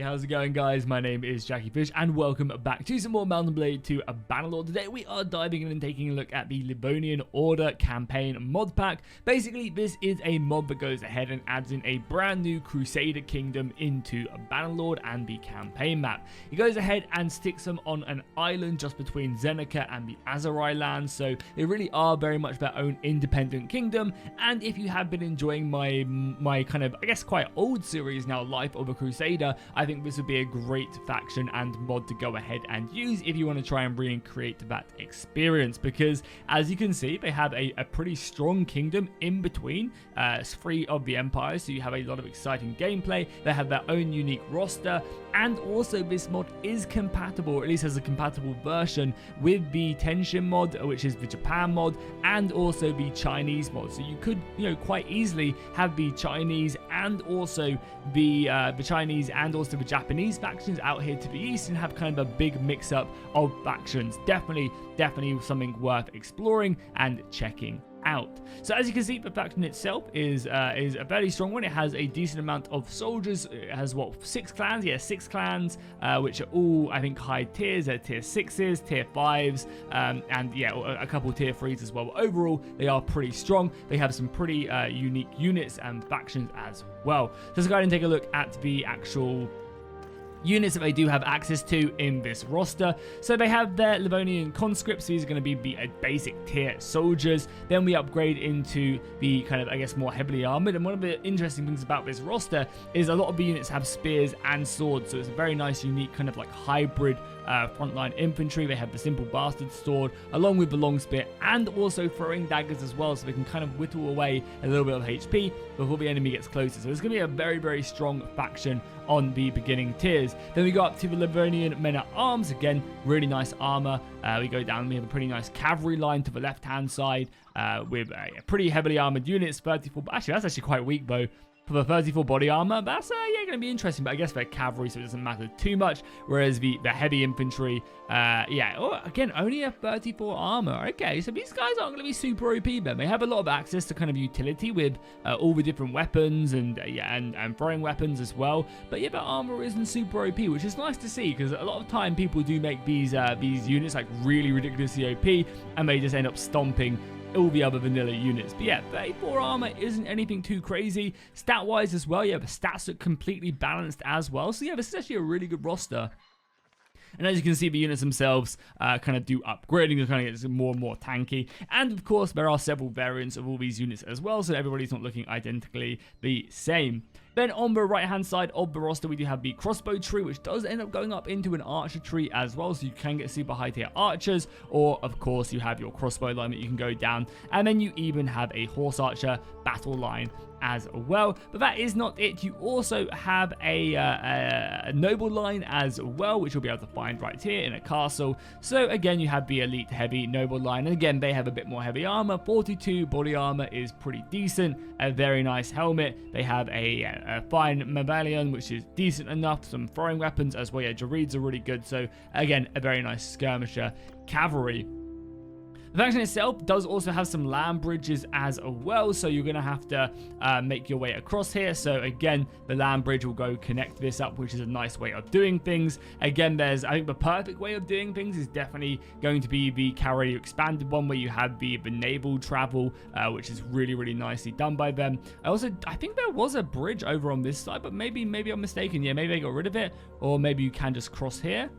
how's it going, guys? My name is Jackie Fish and welcome back to some more Mount & Blade to a Bannerlord. Today we are diving in and taking a look at the Livonian Order campaign mod pack. Basically, this is a mod that goes ahead and adds in a brand new Crusader kingdom into a Bannerlord and the campaign map. He goes ahead and sticks them on an island just between Zeneca and the Azerai lands, so they really are very much their own independent kingdom. And if you have been enjoying my kind of, I guess, quite old series now, Life of a Crusader, I think this would be a great faction and mod to go ahead and use if you want to try and recreate that experience, because as you can see, they have a pretty strong kingdom in between three of the empires, so you have a lot of exciting gameplay. They have their own unique roster, and also this mod is compatible, or at least has a compatible version, with the Tenshin mod, which is the Japan mod, and also the Chinese mod. So you could, quite easily have the Chinese and also the Chinese and also the Japanese factions out here to the east and have kind of a big mix-up of factions. Definitely something worth exploring and checking out. So as you can see, the faction itself is a fairly strong one. It has a decent amount of soldiers. It has what, 6 clans? Yeah, 6 clans, which are all, I think, high tiers. They're tier 6s, tier 5s, and yeah, a couple tier 3s as well. But overall, they are pretty strong. They have some pretty unique units and factions as well. So let's go ahead and take a look at the actual units that they do have access to in this roster. So they have their Livonian conscripts. These are going to be the basic tier soldiers. Then we upgrade into the kind of, I guess, more heavily armored. And one of the interesting things about this roster is a lot of the units have spears and swords. So it's a very nice, unique kind of like hybrid frontline infantry. They have the simple bastard sword along with the long spear and also throwing daggers as well, so they can kind of whittle away a little bit of HP before the enemy gets closer. So it's going to be a very strong faction on the beginning tiers. Then we go up to the Livonian men at arms. Again, really nice armor. We go down, we have a pretty nice cavalry line to the left hand side with pretty heavily armored units. 34, actually that's actually quite weak though. For the 34 body armor, that's yeah, going to be interesting, but I guess they're cavalry, so it doesn't matter too much. Whereas the heavy infantry, again, only a 34 armor. Okay, so these guys aren't going to be super OP, then. They have a lot of access to kind of utility with all the different weapons and and throwing weapons as well. But yeah, the armor isn't super OP, which is nice to see, because a lot of time people do make these units like really ridiculously OP, and they just end up stomping all the other vanilla units. But yeah, 34 armor isn't anything too crazy. Stat wise as well, yeah, the stats are completely balanced as well. So yeah, this is actually a really good roster. And as you can see, the units themselves kind of do upgrading, to kind of get more and more tanky. And of course, there are several variants of all these units as well, so everybody's not looking identically the same. Then on the right hand side of the roster, we do have the crossbow tree, which does end up going up into an archer tree as well, so you can get super high tier archers, or of course you have your crossbow line that you can go down, and then you even have a horse archer battle line as well. But that is not it. You also have a noble line as well, which you'll be able to find right here in a castle. So again, you have the elite heavy noble line, and again, they have a bit more heavy armor. 42 body armor is pretty decent. A very nice helmet. They have a fine medallion, which is decent enough. Some throwing weapons as well. Yeah, Jareeds are really good. So again, a very nice skirmisher cavalry. The faction itself does also have some land bridges as well, so you're going to have to make your way across here. So again, the land bridge will go connect this up, which is a nice way of doing things. Again, I think the perfect way of doing things is definitely going to be the Carrier expanded one, where you have the naval travel, which is really nicely done by them. I think there was a bridge over on this side, but maybe I'm mistaken. Yeah, maybe they got rid of it, or maybe you can just cross here.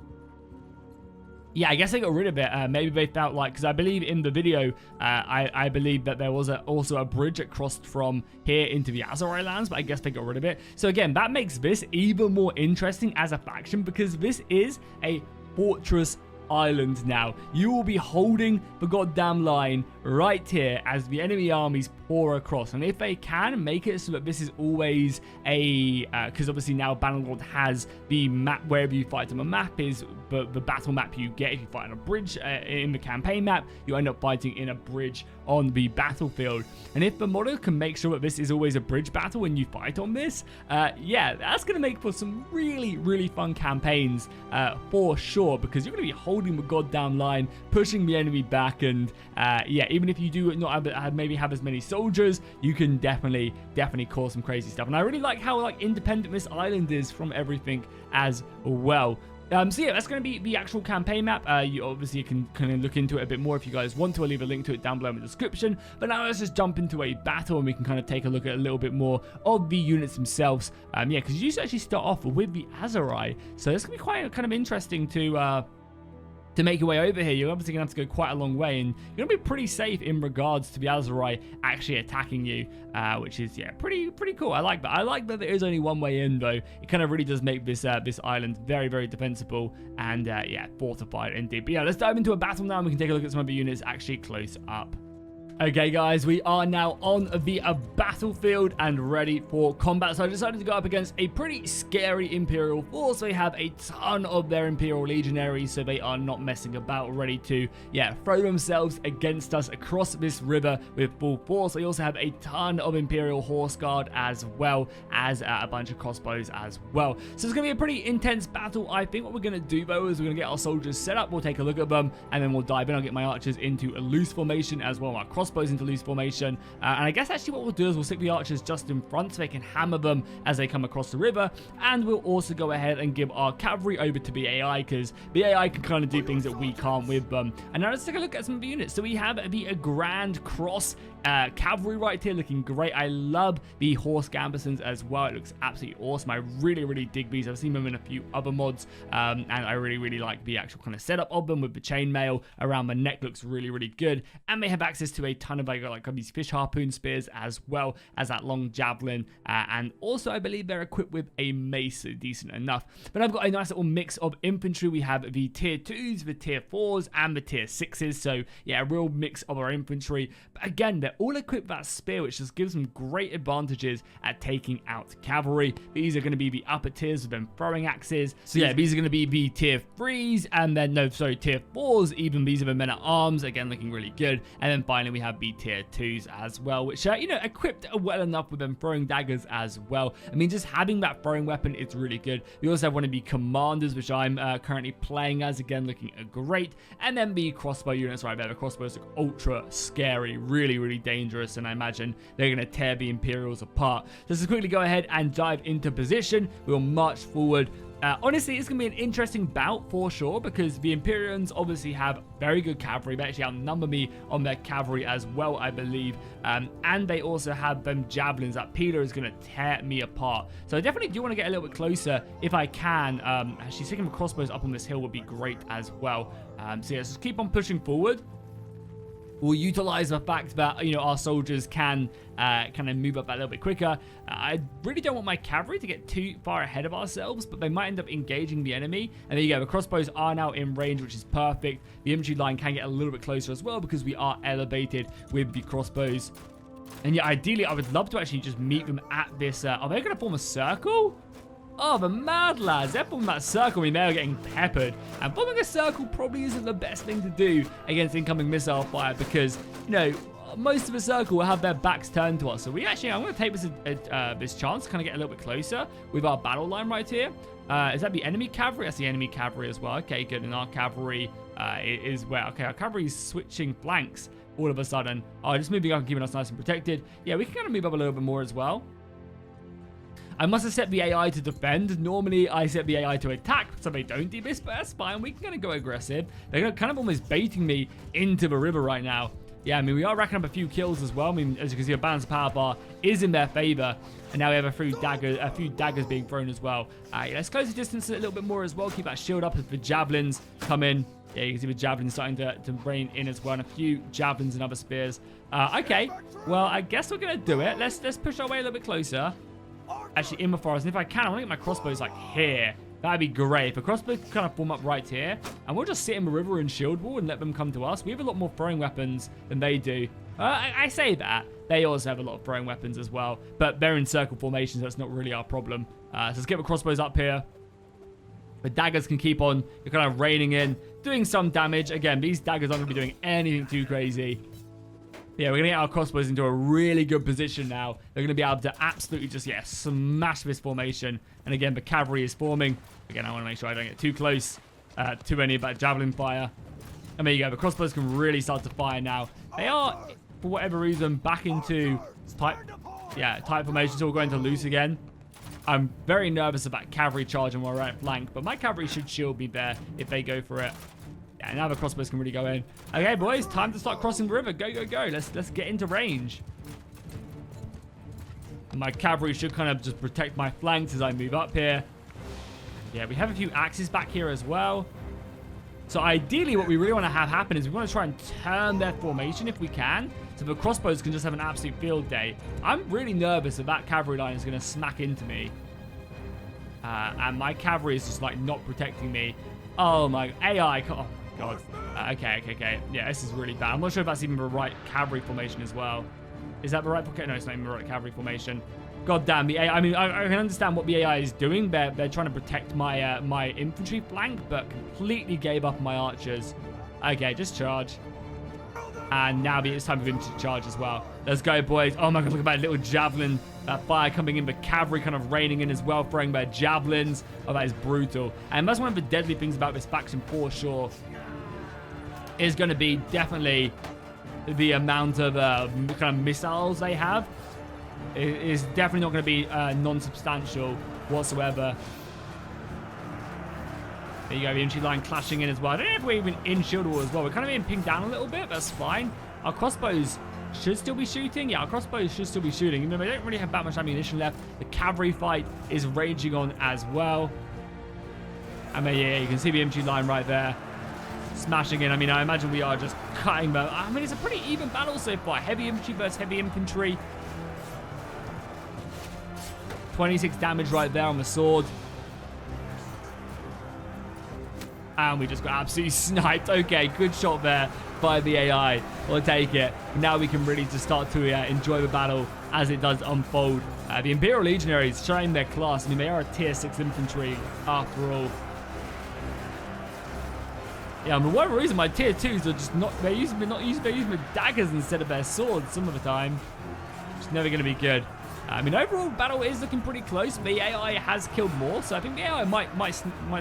Yeah, I guess they got rid of it. Maybe they felt like, because I believe in the video, I believe that there was also a bridge that crossed from here into the Azerai lands, but I guess they got rid of it. So again, that makes this even more interesting as a faction, because this is a fortress island now. You will be holding the goddamn line right here as the enemy armies pour across, and if they can make it so that this is always a because obviously now Bannerlord has the map wherever you fight on the map is the battle map you get. If you fight on a bridge in the campaign map, you end up fighting in a bridge on the battlefield. And if the model can make sure that this is always a bridge battle when you fight on this, yeah, that's going to make for some really fun campaigns for sure, because you're going to be holding holding the goddamn line, pushing the enemy back, and yeah, even if you do not maybe have as many soldiers, you can definitely cause some crazy stuff. And I really like how like independent this island is from everything as well. So yeah, that's going to be the actual campaign map. You obviously can kind of look into it a bit more if you guys want to. I'll leave a link to it down below in the description. But now let's just jump into a battle and we can kind of take a look at a little bit more of the units themselves. Yeah, because you used to actually start off with the Aserai. So it's going to be quite kind of interesting to make your way over here. You're obviously going to have to go quite a long way, and you're going to be pretty safe in regards to the Aserai actually attacking you, which is, yeah, pretty cool. I like that. I like that there is only one way in, though. It kind of really does make this this island very, very defensible and, yeah, fortified indeed. But yeah, let's dive into a battle now, and we can take a look at some of the units actually close up. Okay, guys, we are now on the battlefield and ready for combat. So I decided to go up against a pretty scary Imperial force. They have a ton of their Imperial legionaries, so they are not messing about, ready to, yeah, throw themselves against us across this river with full force. They also have a ton of Imperial Horse Guard as well as a bunch of crossbows as well. So it's going to be a pretty intense battle. I think what we're going to do, though, is we're going to get our soldiers set up. We'll take a look at them, and then we'll dive in. I'll get my archers into a loose formation as well. My crossbows into loose formation, and I guess actually what we'll do is we'll stick the archers just in front so they can hammer them as they come across the river, and we'll also go ahead and give our cavalry over to the AI, because the AI can kind of do things that we can't with them. And now let's take a look at some of the units. So we have the Grand Cross cavalry right here, looking great. I love the horse gambesons as well. It looks absolutely awesome. I really dig these. I've seen them in a few other mods, and I really like the actual kind of setup of them with the chainmail around the neck. Looks really good, and they have access to a ton of like these fish harpoon spears as well as that long javelin, and also I believe they're equipped with a mace, so decent enough. But I've got a nice little mix of infantry. We have the tier 2s, the tier 4s, and the tier 6s, so yeah, a real mix of our infantry. But again, they're all equipped with that spear, which just gives them great advantages at taking out cavalry. These are going to be the upper tiers of them throwing axes. So yeah, these are going to be the tier 3s, and then tier 4s, even these are the men at arms, again looking really good. And then finally we have the tier 2s as well, which are, you know, equipped well enough with them throwing daggers as well. I mean, just having that throwing weapon is really good. We also have one of the commanders, which I'm currently playing as, again looking great. And then the crossbow units right there. The crossbows look ultra scary, really dangerous, and I imagine they're going to tear the Imperials apart. So let's quickly go ahead and dive into position. We'll march forward. Honestly, it's going to be an interesting bout for sure, because the Imperians obviously have very good cavalry. They actually outnumber me on their cavalry as well, I believe. And they also have them javelins. That Peter is going to tear me apart. So I definitely do want to get a little bit closer if I can. Actually, sticking the crossbows up on this hill would be great as well. So yeah, let's keep on pushing forward. We'll utilize the fact that, you know, our soldiers can kind of move up a little bit quicker. I really don't want my cavalry to get too far ahead of ourselves, but they might end up engaging the enemy. And there you go, the crossbows are now in range, which is perfect. The infantry line can get a little bit closer as well, because we are elevated with the crossbows. And yeah, ideally, I would love to actually just meet them at this. Are they going to form a circle? Oh, the mad lads. They're forming that circle. I mean, they're getting peppered. And forming a circle probably isn't the best thing to do against incoming missile fire, because, you know, most of the circle will have their backs turned to us. So I'm going to take this chance to kind of get a little bit closer with our battle line right here. Is that the enemy cavalry? That's the enemy cavalry as well. Okay, good. And our cavalry is where? Okay, our cavalry is switching flanks all of a sudden. Oh, just moving up and keeping us nice and protected. Yeah, we can kind of move up a little bit more as well. I must have set the AI to defend. Normally, I set the AI to attack, so they don't do this, but that's fine. We can kind of go aggressive. They're kind of almost baiting me into the river right now. Yeah, I mean, we are racking up a few kills as well. I mean, as you can see, a balanced power bar is in their favor. And now we have a few daggers being thrown as well. Yeah, let's close the distance a little bit more as well. Keep that shield up as the javelins come in. Yeah, you can see the javelins starting to rain in as well. And a few javelins and other spears. Okay, well, I guess we're going to do it. Let's push our way a little bit closer. Actually, in the forest. And if I can, I want to get my crossbows like here. That'd be great. If the crossbows kind of form up right here, and we'll just sit in the river and shield wall and let them come to us. We have a lot more throwing weapons than they do. I say that. They also have a lot of throwing weapons as well, but they're in circle formations. So that's not really our problem. So let's get the crossbows up here. The daggers can keep on. You're kind of raining in, doing some damage. Again, these daggers aren't going to be doing anything too crazy. Yeah, we're going to get our crossbows into a really good position now. They're going to be able to absolutely just, yeah, smash this formation. And again, the cavalry is forming. Again, I want to make sure I don't get too close. too many about javelin fire. And there you go. The crossbows can really start to fire now. They are, for whatever reason, back into tight formation, so we're going to loose again. I'm very nervous about cavalry charging my right flank, but my cavalry should shield me there if they go for it. Yeah, now the crossbows can really go in. Okay, boys, time to start crossing the river. Go, go, go. Let's get into range. And my cavalry should kind of just protect my flanks as I move up here. Yeah, we have a few axes back here as well. So ideally what we really want to have happen is we want to try and turn their formation if we can, so the crossbows can just have an absolute field day. I'm really nervous that cavalry line is going to smack into me. And my cavalry is just like not protecting me. Oh my AI. Oh god. Okay. Yeah, this is really bad. I'm not sure if that's even the right cavalry formation as well. Is that the right? No, it's not even the right cavalry formation. God damn, the AI. I mean, I can understand what the AI is doing. They're trying to protect my my infantry flank, but completely gave up on my archers. Okay, just charge. And now it's time for them to charge as well. Let's go, boys. Oh my god, look at that little javelin. That fire coming in, the cavalry kind of raining in as well, throwing their javelins. Oh, that is brutal. And that's one of the deadly things about this faction for sure. Is going to be definitely the amount of kind of missiles they have. Is definitely not going to be non-substantial whatsoever. There you go, the infantry line clashing in as well. I don't know if we're even in shield wall as well. We're kind of being pinged down a little bit. That's fine. Our crossbows should still be shooting. Yeah, our crossbows should still be shooting. Even though they don't really have that much ammunition left. The cavalry fight is raging on as well. I mean, yeah, you can see the infantry line right there. Smashing in. I mean, I imagine we are just cutting them. I mean, it's a pretty even battle so far. Heavy infantry versus heavy infantry. 26 damage right there on the sword. And we just got absolutely sniped. Okay, good shot there by the AI. We'll take it. Now we can really just start to enjoy the battle as it does unfold. The Imperial Legionaries showing their class. I mean, they are a tier 6 infantry after all. Yeah, I mean, whatever reason, my tier 2s are just not... They're using the daggers instead of their swords some of the time. It's never going to be good. I mean, overall, battle is looking pretty close. The AI has killed more, so I think the AI might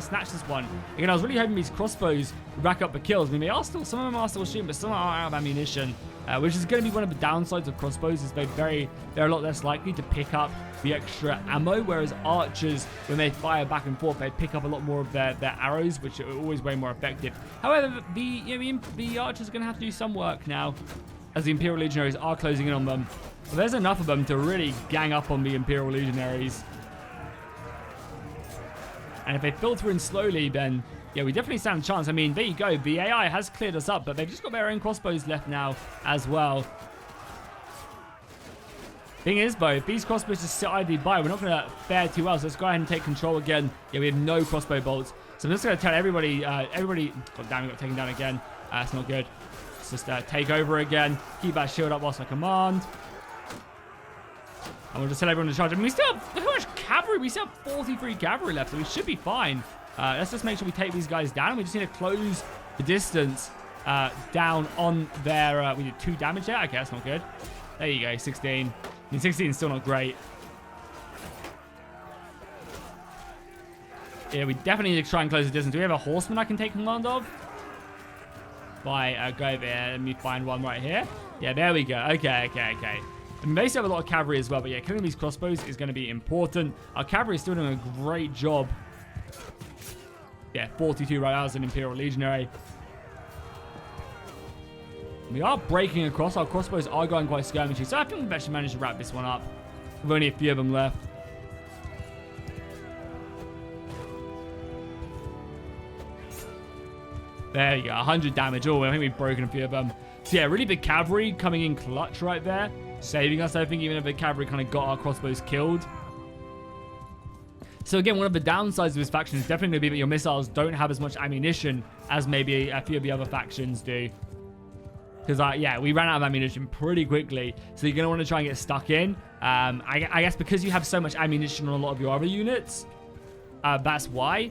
snatch this one. Again, I was really hoping these crossbows rack up the kills. I mean, some of them are still shooting, but some are out of ammunition, which is going to be one of the downsides of crossbows. Is they're a lot less likely to pick up the extra ammo, whereas archers, when they fire back and forth, they pick up a lot more of their arrows, which are always way more effective. However, the archers are going to have to do some work now, as the Imperial Legionaries are closing in on them. Well, there's enough of them to really gang up on the Imperial Legionaries. And if they filter in slowly, then, yeah, we definitely stand a chance. I mean, there you go. The AI has cleared us up, but they've just got their own crossbows left now as well. Thing is, though, if these crossbows just sit idly by, we're not going to fare too well. So let's go ahead and take control again. Yeah, we have no crossbow bolts. So I'm just going to tell everybody... God damn, we got taken down again. That's not good. Let's just take over again. Keep that shield up whilst I command. And we'll just tell everyone to charge. I mean, we still have... Look how much cavalry. We still have 43 cavalry left, so we should be fine. Let's just make sure we take these guys down. We just need to close the distance down on their... we did 2 damage there. Okay, that's not good. There you go, 16. I mean, 16 is still not great. Yeah, we definitely need to try and close the distance. Do we have a horseman I can take command of? Go there. Let me find one right here. Yeah, there we go. Okay. I mean, they still have a lot of cavalry as well, but yeah, killing these crossbows is going to be important. Our cavalry is still doing a great job. Yeah, 42 right now as an Imperial Legionary. We are breaking across. Our crossbows are going quite skirmishy, so I think we've actually managed to wrap this one up. We've only a few of them left. There you go, 100 damage. Oh, I think we've broken a few of them. So yeah, really big cavalry coming in clutch right there. Saving us, I think, even if the cavalry kind of got our crossbows killed. So again, one of the downsides of this faction is definitely going to be that your missiles don't have as much ammunition as maybe a few of the other factions do. Because, yeah, we ran out of ammunition pretty quickly. So you're going to want to try and get stuck in. I guess because you have so much ammunition on a lot of your other units. That's why.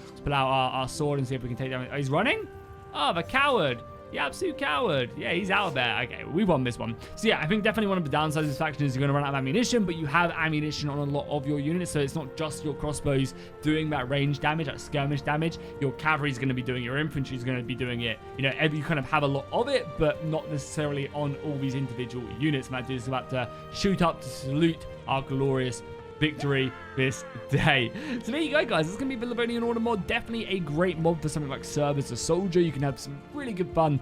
Let's pull out our sword and see if we can take down... Oh, he's running? Oh, the coward. You absolute coward. Yeah, he's out there. Okay, we won this one. So yeah, I think definitely one of the downsides of this faction is you're going to run out of ammunition, but you have ammunition on a lot of your units, so it's not just your crossbows doing that range damage, that skirmish damage. Your cavalry is going to be doing it, your infantry is going to be doing it. You know, you kind of have a lot of it, but not necessarily on all these individual units. Matt is about to shoot up to salute our glorious victory this day. So there you go, guys. This is going to be the Livonian Order mod. Definitely a great mod for something like Serve as a Soldier. You can have some really good fun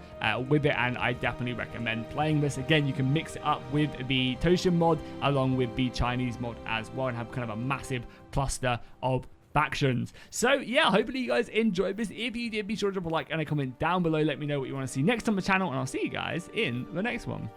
with it, and I definitely recommend playing this. Again, you can mix it up with the Toshin mod along with the Chinese mod as well and have kind of a massive cluster of factions. So yeah, hopefully you guys enjoyed this. If you did, be sure to drop a like and a comment down below. Let me know what you want to see next on the channel, and I'll see you guys in the next one.